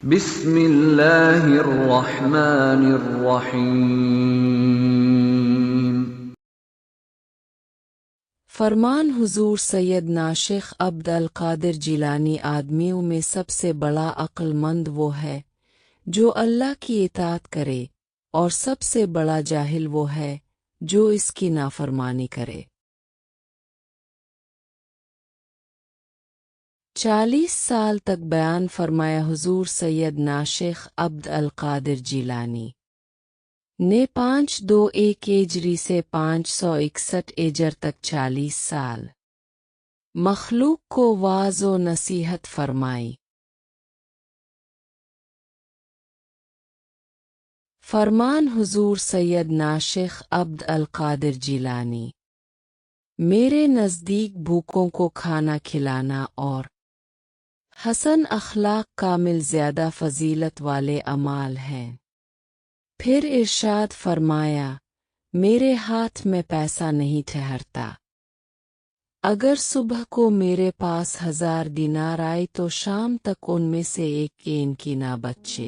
بسم اللہ الرحمن الرحیم۔ فرمان حضور سیدنا شیخ عبد القادر جیلانی آدمیوں میں سب سے بڑا عقل مند وہ ہے جو اللہ کی اطاعت کرے، اور سب سے بڑا جاہل وہ ہے جو اس کی نافرمانی کرے۔ 40 سال تک بیان فرمایا حضور سیدنا شیخ عبد القادر جیلانی نے 521 ہجری سے 561 ہجر تک 40 سال مخلوق کو واعظ و نصیحت فرمائی۔ فرمان حضور سیدنا شیخ عبد القادر جیلانی: میرے نزدیک بھوکوں کو کھانا کھلانا اور حسن اخلاق کامل زیادہ فضیلت والے اعمال ہیں۔ پھر ارشاد فرمایا، میرے ہاتھ میں پیسہ نہیں ٹھہرتا، اگر صبح کو میرے پاس 1000 دینار آئے تو شام تک ان میں سے ایک کی نہ بچے۔